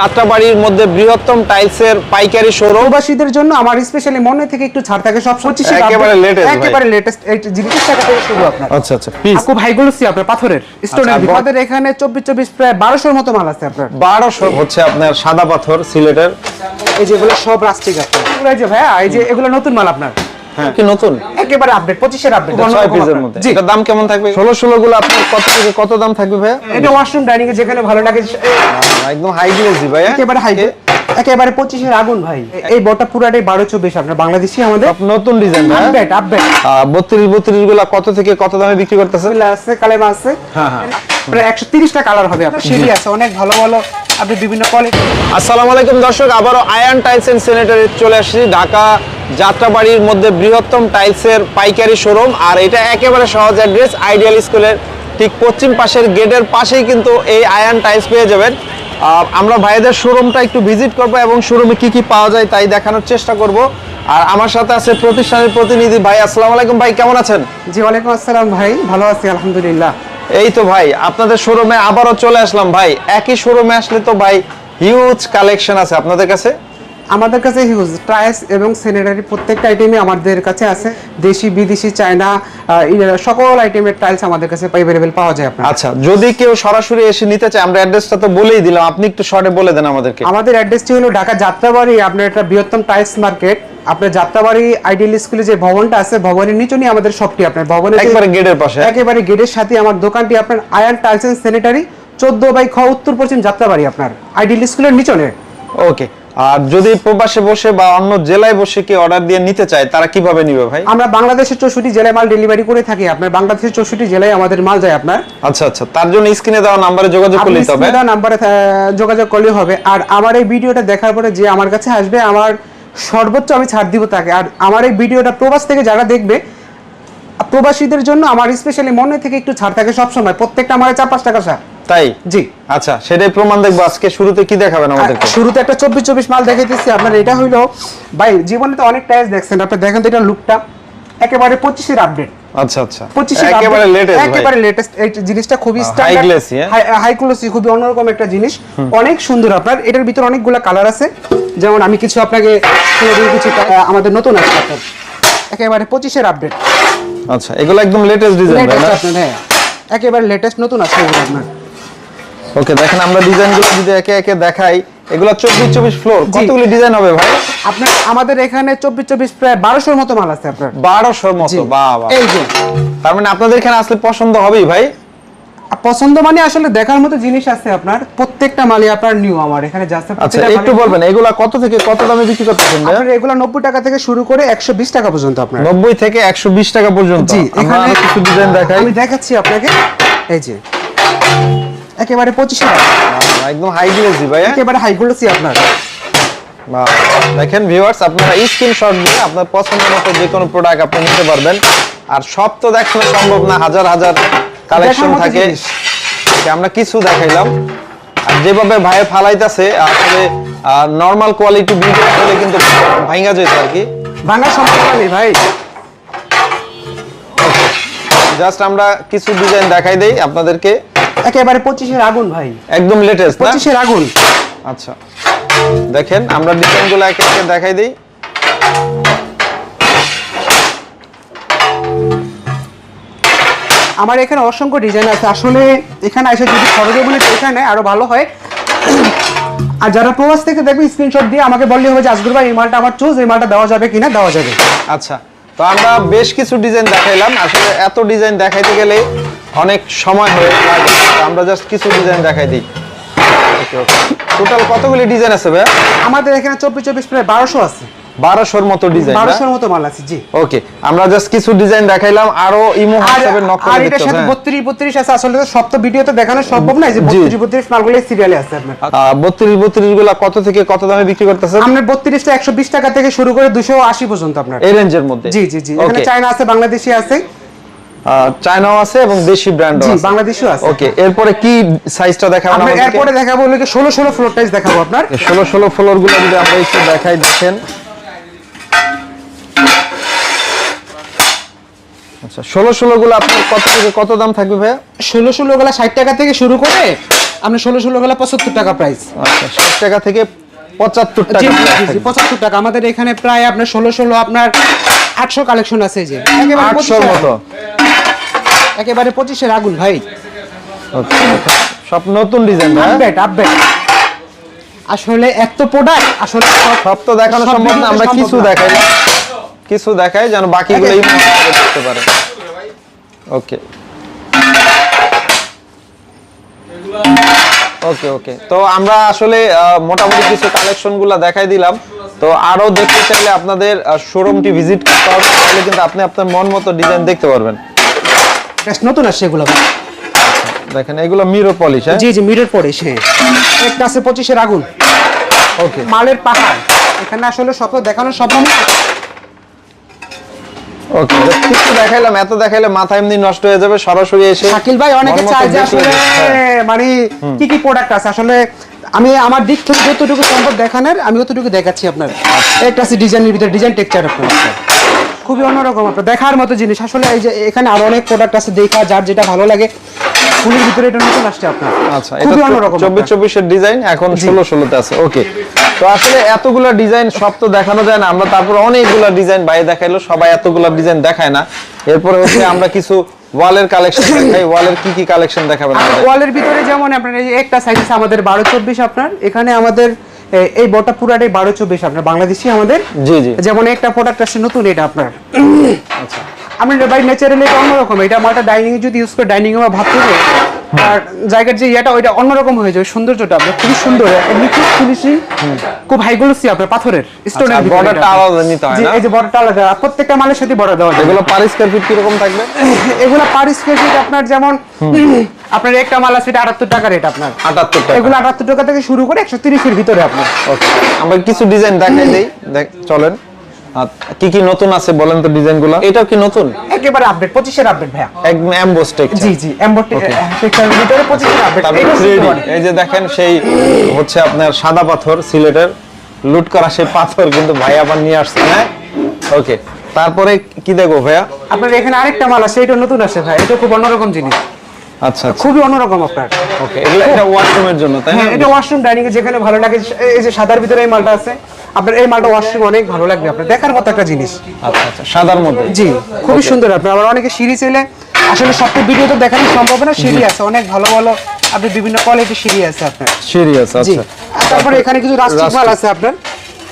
যাত্রাবাড়ির মধ্যে বৃহত্তম টাইলসের পাইকারি শোরুম। প্রবাসীদের জন্য আমার স্পেশালি মনে থেকে একটু ছাড় থাকে সব 25 একেবারে লেটেস্ট একেবারে লেটেস্ট এই জিনিস টাকা থেকে শুরু আপনার। আচ্ছা আচ্ছা পিস খুব হাই গ্লোসি আপনার পাথরের স্টোনের আচ্ছা, আমাদের এখানে 24 প্রায় 1200 এর মতো মাল আছে আপনার। 1200 হচ্ছে আপনার সাদা পাথর সিলেটের। এই যেগুলো সব রাস্টিক আপনার। এগুলো এই যে ভাই এই যে এগুলো নতুন মাল আপনার। হ্যাঁ কি নতুন একেবারে আপডেট 25 এর আপডেট 6 পিসের মধ্যে। জি এটার দাম কেমন থাকবে? 16 গুলো আপনার কত থেকে কত দাম থাকবে ভাই? এটা ওয়াশরুম ডাইনিং এ যেখানে ভালো লাগে একদম হাই গ্লেজি ভাই। একেবারে হাই একেবারে 25 এর আগুন ভাই। এই বটা পুরাটাই 1224 আপনার বাংলাদেশি আমাদের নতুন ডিজাইন ভাই। আপডেট আপডেট 32 গুলো কত থেকে কত দামে বিক্রি করতেছে? আছে কালেমা আছে। হ্যাঁ হ্যাঁ প্রায় 130টা কালার হবে আপনার। সিঁড়ি আছে অনেক ভালো ভালো আপনি বিভিন্ন কোয়ালিটি। আসসালামু আলাইকুম দর্শক, আবারো আয়রন টাইলস এন্ড স্যানিটারি চলে আসছি ঢাকা যাত্রাবাড়ির মধ্যে বৃহত্তম টাইলসের পাইকারি শোরুম। আর এটা একেবারে সহজ অ্যাড্রেস, আইডিয়াল স্কুলের ঠিক পশ্চিম পাশের গেটের পাশেই কিন্তু এই আয়রন টাইলস পেয়ে যাবেন। আমরা ভাইদের শোরুমটা একটু ভিজিট করবো এবং শোরুমে কি কি পাওয়া যায় তাই দেখানোর চেষ্টা করব। আর আমার সাথে আছে প্রতিষ্ঠানের প্রতিনিধি ভাই। আসসালামু আলাইকুম ভাই, কেমন আছেন? জি ওয়ালাইকুম আসসালাম ভাই, ভালো আছি আলহামদুলিল্লাহ। এই তো ভাই আপনাদের শোরুমে আবারও চলে আসলাম ভাই। একই শোরুমে আসলে তো ভাই হিউজ কালেকশন আছে আপনাদের কাছে। আমাদের কাছে হিউজ টাইলস এবং স্যানিটারি প্রত্যেকটা আইটেমই আমাদের কাছে আছে। দেশি বিদেশি চায়না সকল আইটেমের টাইলস আমাদের কাছে अवेलेबल পাওয়া যায় আপনার। আচ্ছা, যদি কেউ সরাসরি এসে নিতে চায়, আমরা অ্যাড্রেসটা তো বলেই দিলাম, আপনি একটু শর্টে বলে দেন আমাদেরকে। আমাদের অ্যাড্রেসটি হলো ঢাকা যাত্রাবাড়ি আপনার একটা বৃহত্তম টাইলস মার্কেট। আপনার যাত্রাবাড়ি আইডিয়াল স্কুলে যে ভবনটা আছে ভবনের নিচেই আমাদের শপটি আপনার। ভবনের একবারে গেটের পাশে, একেবারে গেটের সাথে আমার দোকানটি আপনার আয়রন টাইলস এন্ড স্যানিটারি 14/খ উত্তর পশ্চিম যাত্রাবাড়ি আপনার আইডিয়াল স্কুলের নিচনে। ওকে। আর যদি প্রবাসে বসে বা অন্য জেলায় বসে কি অর্ডার দিয়ে নিতে চায় তারা কিভাবে নিবে ভাই? আমরা বাংলাদেশের 64 জেলায় মাল ডেলিভারি করে থাকি আপনার। বাংলাদেশের 64 জেলায় আমাদের মাল যায় আপনার। আচ্ছা আচ্ছা, তার জন্য স্ক্রিনে দেওয়া নম্বরে যোগাযোগ করলে হবে। স্ক্রিনে দেওয়া নম্বরে যোগাযোগ করলে হবে। আর আমার এই ভিডিওটা দেখার পরে যে আমার কাছে আসবে আমার সর্বোচ্চ আমি ছাড় দিব তাকে। আর আমার এই ভিডিওটা প্রবাস থেকে যারা দেখবে প্রবাসীদের জন্য আমার স্পেশালি মনে থেকে একটু ছাড় থাকে সব সময়। প্রত্যেকটা আমার 4-5 টাকা ছাড়। তাই? জি আচ্ছা, সেটাই প্রমাণ দেখবো আজকে। শুরুতে কি দেখাবেন আমাদেরকে? শুরুতে একটা 24 মাল দেখাইতেছি আপনার। এটা হইলো ভাই জীবনে তো অনেক টাইলস দেখছেন আপনি, দেখেন তো এটা লুকটা একেবারে 25 এর আপডেট। আচ্ছা আচ্ছা, 25 এর একেবারে লেটেস্ট ভাই। একেবারে লেটেস্ট। এই জিনিসটা খুবই high standard glossy, high glossy, খুবই অন্যরকম একটা জিনিস। অনেক সুন্দর আপনার। এটার ভিতর অনেকগুলো কালার আছে। যেমন আমি কিছু আপনাকে কিছু আমাদের নতুন আছে আপনার একেবারে 25 এর আপডেট। আচ্ছা, এগুলো একদম লেটেস্ট ডিজাইন ভাই না? হ্যাঁ একেবারে লেটেস্ট নতুন আছে এগুলো আপনার। ওকে, দেখেন আমরা ডিজাইনগুলো যদি একে একে দেখাই, এগুলো 24 ফ্লোর, কতগুলো ডিজাইন হবে ভাই? আপনার আমাদের এখানে 24 প্রায় 1200 এর মতো মাল আছে আপনার। 1200 এর মতো? বাবা, এই যে তার মানে আপনাদের এখানে আসলে পছন্দ হবেই ভাই। পছন্দ মানে আসলে দেখার মতো জিনিস আছে আপনার। প্রত্যেকটা মালই আপনার নিউ আমার এখানে জাস্ট। আচ্ছা, একটু বলবেন এগুলা কত থেকে কত দামে বিক্রি করতেছেন ভাই? আপনার এগুলা 90 টাকা থেকে শুরু করে 120 টাকা পর্যন্ত আপনার। 90 থেকে 120 টাকা পর্যন্ত। জি, আমরা এখানে কিছু ডিজাইন দেখাই। আমি দেখাচ্ছি আপনাকে। এই যে একেবারে 25 টাকা, একদম হাই গ্লেজি ভাই। একেবারে হাই গ্লোসি আপনার। বাহ, দেখেন ভিউয়ার্স, আপনারা স্ক্রিনশট দিয়ে আপনার পছন্দ মতো যে কোনো প্রোডাক্ট আপনি নিতে পারবেন। আর সব তো দেখানো সম্ভব না, হাজার হাজার কালেকশন থাকে। আমরা কিছু দেখাইলাম। আর যেভাবে ভাই ফালাইতাছে আসলে নরমাল কোয়ালিটি ভিডিও হলে কিন্তু ভাঙা যেত আর কি। ভাঙা সম্ভব নেই ভাই। জাস্ট আমরা কিছু ডিজাইন দেখাই দেই আপনাদেরকে। একেবারে 25 এর আগুন ভাই, একদম লেটেস্ট না? 25 এর আগুন। আচ্ছা, দেখেন আমরা ডিজাইনগুলো একে একে দেখাই দেই। আমার এখানে অসংখ্য ডিজাইন আছে। আসলে এখানে এসে যদি সরজমিনে এখানে আরো ভালো হয়। আর যারা প্রবাস থেকে দেখবে স্ক্রিনশট দিয়ে আমাকে বললে হবে যে আসগুর ভাই এই মালটা আমার চুজ, এই মালটা দেওয়া যাবে কিনা। দেওয়া যাবে। আচ্ছা, তো আমরা বেশ কিছু ডিজাইন দেখাইলাম। আসলে এত ডিজাইন দেখাইতে গেলে অনেক সময় হয়ে লাগে। আমরা জাস্ট কিছু ডিজাইন দেখাই দিই। টোটাল কতগুলি ডিজাইন আছে ভাই? আমাদের এখানে 24 প্রায় 1200 আছে। 1200 মতো ডিজাইন। 1200 এর মতো মাল আছে। জি ওকে, আমরা জাস্ট কিছু ডিজাইন দেখাইলাম। আরো ইমো হোয়াটসঅ্যাপে নক করে আর দিতে এটার সাথে হবে। 32 আছে। আসলে তো সব তো ভিডিওতে দেখানো সম্ভব না। এই যে 32 মালগুলো সিরিয়ালে আছে আপনার। 32 গুলা কত থেকে কত দামে বিক্রি করতেছেন? আমরা 32টা 120 টাকা থেকে শুরু করে 280 পর্যন্ত আপনার এই রেঞ্জের মধ্যে। জি জি জি। এখানে চায়না আছে, বাংলাদেশি আছে। চায়নাও আছে এবং দেশি ব্র্যান্ডও আছে। জি, বাংলাদেশিও আছে। ওকে, এরপরে কি সাইজটা দেখাবেন আমরা আমাদেরকে? এরপরে দেখাবো হলো কি 16 ফ্লোর টাইলস দেখাবো আপনার। 16 ফ্লোর গুলো যদি আমরা একটু দেখাই, দেখেন। আচ্ছা, 16 গুলো আপনার কত থেকে কত দাম থাকবে ভাই? 16 গুলা 60 টাকা থেকে শুরু করে আপনি 16 হলে 75 টাকা প্রাইস। আচ্ছা 60 টাকা থেকে 75 টাকা। জি জি 75 টাকা। আমাদের এখানে প্রায় আপনার 16 আপনার 800 কালেকশন আছে যে একেবারে 800 এর মতো, একেবারে 25 এর আগুন ভাই। ওকে সব নতুন ডিজাইন না? আপডেট আসলে এত প্রোডাক্ট আসলে সব তো দেখানো সম্ভব না, আমরা কিছু দেখাই যেন বাকিগুলোই দেখতে পারে। ওকে ওকে ওকে, তো আমরা আসলে মোটামুটি কিছু কালেকশনগুলো দেখাই দিলাম। তো আরো দেখতে চাইলে আপনাদের শোরুমটি ভিজিট করতে হবে, তাহলে কিন্তু আপনি আপনার মন মতো ডিজাইন দেখতে পারবেন। নতুন আসছে এগুলো দেখেন এগুলো মিরর পলিশ। হ্যাঁ জি জি মিরর পলিশ। হ্যাঁ একটা আছে 25 এর আগুন। ওকে মালের পাহাড় এখানে আসলে সব দেখানো সম্ভব না। ওকে কিছু দেখাইলাম, এত দেখাইলে মাথা এমনি নষ্ট হয়ে যাবে। সরাসরি এসে শাকিল ভাই অনেকে চায় যে আসলে মানে কি কি প্রোডাক্ট আছে, আসলে আমি আমার দিক থেকে যতটুকু সম্ভব দেখানোর আমি ততটুকু দেখাচ্ছি আপনার। একটা আছে ডিজাইনের ভিতরে ডিজাইন টেক্সচার আপনার খুবই অন্যরকম আপনার দেখার মতো জিনিস। আসলে এই যে এখানে আরো অনেক প্রোডাক্ট আছে, দেখা যার যেটা ভালো লাগে। ফুলের ভিতরে এটা নতুন আসছে আপনার। আচ্ছা খুবই এটা অন্যরকম 24 এর ডিজাইন, এখন 16 তে আছে। ওকে, তো আসলে এতগুলা ডিজাইন সব তো দেখানো যায় না, আমরা তারপর অনেকগুলা ডিজাইন বাইরে দেখাইলো, সবাই এতগুলা ডিজাইন দেখায় না। এরপরে হচ্ছে আমরা কিছু ওয়ালের কালেকশন দেখাই। ওয়ালের কি কি কালেকশন দেখাবেন? ওয়ালের ভিতরে যেমন আপনার এই একটা সাইজ আছে আমাদের 12-24 আপনার। এখানে আমাদের এই বটা পুরাটাই 12-24 আপনার বাংলাদেশি আমাদের। জি জি, যেমন একটা প্রোডাক্ট আসছে নতুন এটা আপনার। আচ্ছা আমি ভাই ন্যাচারালি এটা অন্যরকম। এটা মালটা ডাইনিং এ যদি ইউজ করে ডাইনিং এ ভাত হবে আর জায়গার যে এটা ওইটা অন্যরকম হয়ে যাবে। সৌন্দর্যটা আপনার খুব সুন্দর, নিখুঁত ফিনিশিং, খুব হাই গ্লোসি আপনার পাথরের স্টোনের ভিতরে। বর্ডারটা আলাদা নিতে হয় না? এই যে বর্ডারটা আলাদা, প্রত্যেকটা মালের সাথে বর্ডার দেওয়া যায়। এগুলো পার স্কয়ার ফিট কি রকম থাকবে? এগুলো পার স্কয়ার ফিট আপনার যেমন আপনার একটা মাল আছে 78 টাকা রেট আপনার। 78 টাকা। এগুলো 78 টাকা থেকে শুরু করে 130 এর ভিতরে আপনার। ওকে, আমরা কিছু ডিজাইন দেখাই দেই, চলেন। কি কি নতুন আছে বলেন তো ডিজাইনগুলো? এটাও কি নতুন? একেবারে আপডেট 25 এর আপডেট ভাইয়া। একদম এমবোস টেক্সচার। জি জি এমবোস টেক্সচারের ভিতরে 25 এর আপডেট। তারপর 3D, এই যে দেখেন সেই হচ্ছে আপনার সাদা পাথর, সিলেটের লুট করা সেই পাথর কিন্তু ভাই আবার নিয়ে আসছে। হ্যাঁ ওকে, তারপরে কি দেখো ভাইয়া? আপনার এখানে আরেকটা মাল আছে, এটা নতুন আসে ভাই। এটা খুব অন্যরকম জিনিস, আচ্ছা খুবই অন্যরকম আপনার। ওকে, এটা ওয়াশরুমের জন্য তাই না? হ্যাঁ এটা ওয়াশরুম ডাইনিং এ যেখানে ভালো লাগে। এই যে সাদার ভিতরে এই মালটা আছে আপনার, এই মালটা ওয়াশরুম অনেক ভালো লাগবে আপনার, দেখার মতো একটা জিনিস। আচ্ছা আচ্ছা, সাদার মধ্যে। জি খুবই সুন্দর আপনার। আবার অনেকে সিঁড়ি চাইলে আসলে সবটা ভিডিও তো দেখানো সম্ভব না, সিঁড়ি আছে অনেক ভালো ভালো আপনি বিভিন্ন কোয়ালিটির সিঁড়ি আছে আপনার। সিরিয়াস জি আচ্ছা। তারপরে এখানে কিছু রাস্টিক মাল আছে আপনার।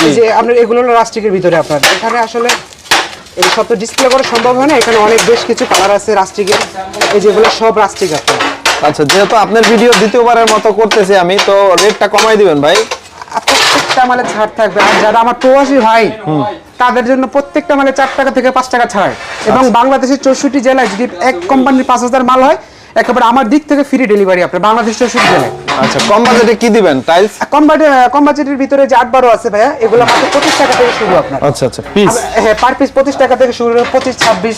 এই যে আপনার এগুলো হলো রাস্টিকের ভিতরে আপনার। এখানে আসলে এই সব তো ডিসপ্লে করা সম্ভব হয় না, এখানে অনেক বেশ কিছু কালার আছে রাস্টিকের। এই যেগুলো সব রাস্টিক আপনার। আচ্ছা, যেহেতু আপনার ভিডিও দ্বিতীয়বারের মতো করতেছি আমি, তো রেটটা কমাই দিবেন ভাই। প্রত্যেকটা মালে ছাড় থাকবে। আর যারা আমার প্রবাসী ভাই তাদের জন্য প্রত্যেকটা মালে 4 টাকা থেকে 5 টাকা ছাড়। এবং বাংলাদেশের 64 জেলায় যদি এক কোম্পানির 5000 মাল হয় একেবারে আমার দিক থেকে ফ্রি ডেলিভারি আপনার বাংলাদেশ 64 জেলায়। আচ্ছা, কম বাজেটে কি দিবেন? টাইলস কম বাজেটের ভিতরে যে 8-12 আছে ভাইয়া, এগুলো মাত্র 25 টাকা থেকে শুরু আপনার। আচ্ছা আচ্ছা, পিস? হ্যাঁ পার পিস 25 টাকা থেকে শুরু, 25, 26,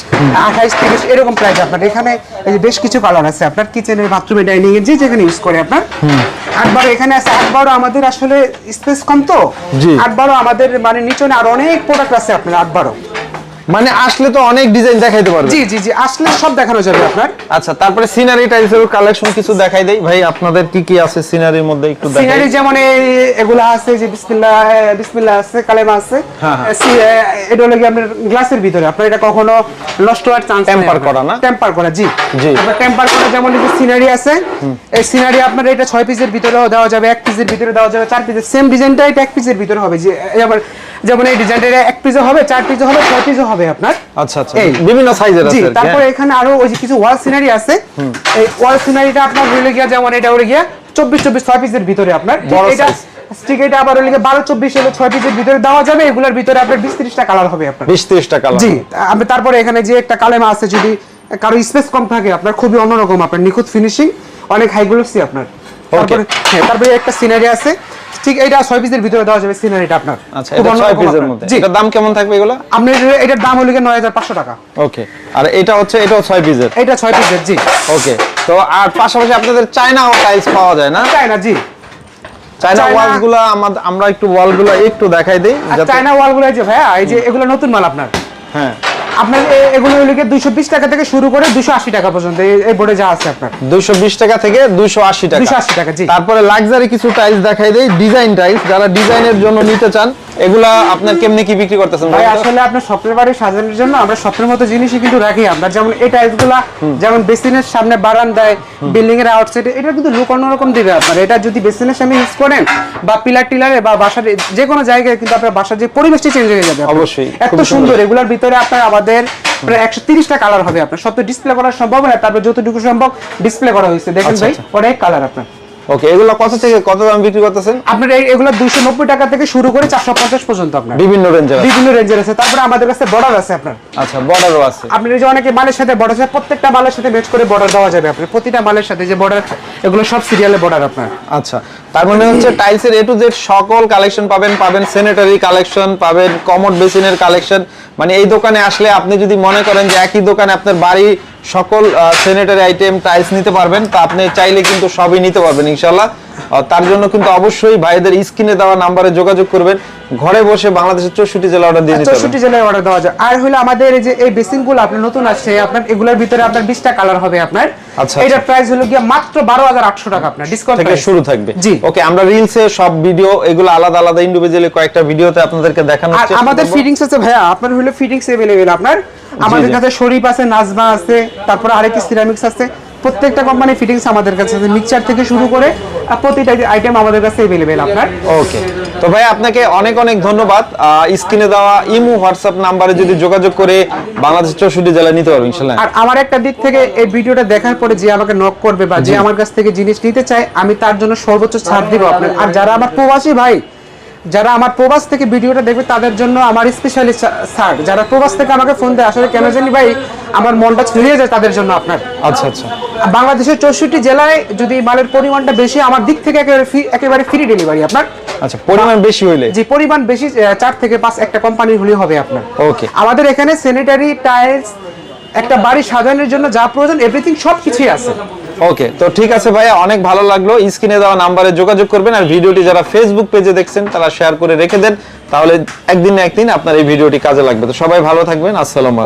28, 30 এরকম প্রাইস আপনার। এখানে এই যে বেশ কিছু কালার আছে আপনার, কিচেনের, বাথরুমে, ডাইনিং এর যে যেখানে ইউজ করে আপনার। 8-12 এখানে আছে। 8-12 আমাদের আসলে স্পেস কম তো। 8-12 আমাদের মানে নিচে আর অনেক প্রোডাক্ট আছে আপনার। 8-12 মানে আসলে তো অনেক ডিজাইন দেখাইতে পারবে। জি জি জি আসলে সব দেখানো যাবে আপনার। আচ্ছা, তারপরে সিনারি টাইলসের কালেকশন কিছু দেখাই দেই ভাই। আপনাদের কি কি আছে সিনারির মধ্যে একটু দেখাই। সিনারি যেমন এগুলা আছে যে বিসমিল্লাহ বিসমিল্লাহ আছে, কালেমা আছে। এটা হলো কি আপনার গ্লাসের ভিতরে আপনার, এটা কখনো নষ্ট হওয়ার চান্স নেই। টেম্পার করা না? টেম্পার করা, জি জি। আপনার টেম্পার করা। যেমন এই যে সিনারি আছে, এই সিনারি আপনার এটা 6 পিসের ভিতরেও দেওয়া যাবে, 1 পিসের ভিতরে দেওয়া যাবে, 4 পিসের। সেম ডিজাইনটা এটা 1 পিসের ভিতরে হবে। যে যেমন এই ডিজাইনটা 1 পিসে হবে, 4 পিসে হবে, 6 পিসে হবে আপনার। আচ্ছা আচ্ছা, বিভিন্ন সাইজের আছে। জি, তারপরে এখানে আরো ওই যে কিছু ওয়াল সিনারি আছে। এই ওয়াল সিনারিটা আপনার হইলে গিয়া যেমন এটা হইলে গিয়া 24-24 6 পিসের ভিতরে আপনার। এটা স্টিক, এটা আবার হইলে 12-24 হলো 6 পিসের ভিতরে দেওয়া যাবে। এগুলোর ভিতরে আপনার 20-30টা কালার হবে আপনার। 20-30টা কালার। জি, আপনি তারপরে এখানে যে একটা কালেমা আছে, যদি কারো স্পেস কম থাকে আপনার, খুবই অন্যরকম আপনার, নিখুঁত ফিনিশিং, অনেক হাই গ্লোসি আপনার। তারপরে হ্যাঁ, তারপরে একটা সিনারি আছে, ঠিক এটা 6 পিসের ভিতরে দেওয়া যাবে সিনারিটা আপনার। আচ্ছা, এটা 6 পিসের মধ্যে। এটার দাম কেমন থাকবে এগুলো? আপনার এটার দাম হলো 9500 টাকা। ওকে, আর এটা হচ্ছে, এটাও 6 পিসের? এটা 6 পিসের, জি। ওকে, তো আর পাশাপাশি আপনাদের চায়না টাইলস পাওয়া যায় না? চায়না, জি। চায়না ওয়ালগুলো আমরা একটু ওয়ালগুলো একটু দেখাই দেই। চায়না ওয়ালগুলো এই যে ভাইয়া, এই যে এগুলো নতুন মাল আপনার। হ্যাঁ, আপনার এগুলো হলো কি 220 টাকা থেকে শুরু করে 280 টাকা পর্যন্ত এই বোর্ডে যা আছে আপনার। 220 টাকা থেকে 280 টাকা। 280 টাকা, জি। তারপরে লাক্সারি কিছু টাইলস দেখাই দেই, ডিজাইন টাইলস, যারা ডিজাইনের জন্য নিতে চান এগুলা আপনার কেমনে কি বিক্রি করতেছেন ভাই? আসলে আপনার স্বপ্নের বাড়ি সাজানোর জন্য আমরা স্বপ্নের মতো জিনিসই কিন্তু রাখি আমরা। যেমন এই টাইলসগুলা যেমন বেসিনের সামনে বারান্দায়, বিল্ডিং এর আউটসাইডে, এটা কিন্তু লুক অন্যরকম দিবে আপনার। এটা যদি বেসিনের সামনে ইউজ করেন বা পিলার টিলারে বা বাসার যে কোনো জায়গায়, কিন্তু আপনার বাসার যে পরিবেশটি চেঞ্জ হয়ে যাবে। অবশ্যই এত সুন্দর। এগুলোর ভিতরে আপনার আমাদের প্রায় 130টা কালার হবে আপনার। সব তো ডিসপ্লে করা সম্ভব না, তারপর যতটুকু সম্ভব ডিসপ্লে করা হয়েছে। দেখেন ভাই, অনেক কালার আপনার। ওকে, এগুলো কত থেকে কত দাম বিক্রি করতেছেন? আপনার এগুলো 290 টাকা থেকে শুরু করে 450 পর্যন্ত আপনার বিভিন্ন রেঞ্জের আছে। তারপরে আমাদের কাছে বর্ডার আছে আপনার। আচ্ছা, বর্ডারও আছে। আপনি যে অনেকে মালের সাথে বর্ডার আছে, প্রত্যেকটা মালের সাথে ম্যাচ করে বর্ডার দেওয়া যাবে আপনার। প্রতিটা মালের সাথে যে বর্ডার, এগুলো সব সিরিয়ালে বর্ডার আপনার। আচ্ছা, তার মানে হচ্ছে টাইলসের এ টু জেড সকল কালেকশন পাবেন স্যানিটারি কালেকশন পাবেন, কমোড বেসিনের কালেকশন। মানে এই দোকানে আসলে আপনি যদি মনে করেন যে একই দোকানে আপনার বাড়ি সকল স্যানিটারি আইটেম টাইলস নিতে পারবেন, তা আপনি চাইলে কিন্তু সবই নিতে পারবেন ইনশাআল্লাহ। তার জন্য কিন্তু অবশ্যই ভাইদের স্ক্রিনে দেওয়া নম্বরে যোগাযোগ করবেন। ঘরে বসে বাংলাদেশের 64 জেলা অর্ডার দিয়ে দিতে পারবেন। 64 জেলায় অর্ডার দেওয়া যায়। আর হলো আমাদের এই যে এই বেসিনগুলো আপনার নতুন আসছে, আপনার এগুলোর ভিতরে আপনার 20টা কালার হবে আপনার। আচ্ছা, এটা প্রাইস হলো গিয়ে মাত্র 12800 টাকা আপনার, ডিসকাউন্ট থেকে শুরু থাকবে। জি, ওকে, আমরা রিলসে সব ভিডিও এগুলো আলাদা আলাদা ইন্ডিভিজুয়ালি কয়েকটা ভিডিওতে আপনাদেরকে দেখানোর চেষ্টা করব। আমাদের ফিটিংস আছে ভাইয়া, আপনার হলো ফিটিংস अवेलेबल আপনার। আমাদের কাছে শরীফ আছে, নাজমা আছে, তারপর আরেকটি সিরামিক্স আছে। প্রত্যেকটা কোম্পানি ফিটিংস আমাদের কাছে আছে, মিক্সচার থেকে শুরু করে প্রতিটা আইটেম আমাদের কাছে अवेलेबल আপনার। ওকে, তো ভাই আপনাকে অনেক অনেক ধন্যবাদ। স্ক্রিনে দেওয়া ইমো হোয়াটসঅ্যাপ নম্বরে যদি যোগাযোগ করে বাংলাদেশের 64 জেলা নিতে পারবেন ইনশাআল্লাহ। আর আমার একটা দিক থেকে এই ভিডিওটা দেখার পরে যে আমাকে নক করবে বা যে আমার কাছ থেকে জিনিস নিতে চায়, আমি তার জন্য সর্বোচ্চ ছাড় দিব আপনার। আর যারা আমার প্রবাসী ভাই, যারা আমার প্রবাস থেকে ভিডিওটা দেখবে, তাদের জন্য আমার স্পেশালি ছাড়। যারা প্রবাস থেকে আমাকে ফোন দেয়, আসলে কেন জানি ভাই আমার মনটা ছড়িয়ে যায় তাদের জন্য আপনার। আচ্ছা আচ্ছা, বাংলাদেশের 64 জেলায় যদি মালের পরিমাণটা বেশি, আমার দিক থেকে একেবারে ফ্রি ডেলিভারি আপনার। আচ্ছা, পরিমাণ বেশি হইলে? জি, পরিমাণ বেশি 4 থেকে 5 একটা কোম্পানির হলে হবে আপনার। ওকে, আমাদের এখানে স্যানিটারি টাইলস, একটা বাড়ি সাজানোর জন্য যা প্রয়োজন এভরিথিং সবকিছুই আছে। ওকে, তো ঠিক আছে ভাইয়া, অনেক ভালো লাগলো। স্ক্রিনে দেওয়া নম্বরে যোগাযোগ করবেন। আর ভিডিওটি যারা ফেসবুক পেজে দেখছেন তারা শেয়ার করে রেখে দেন, তাহলে একদিন না একদিন আপনার এই ভিডিওটি কাজে লাগবে। তো সবাই ভালো থাকবেন। আসসালামু আলাইকুম।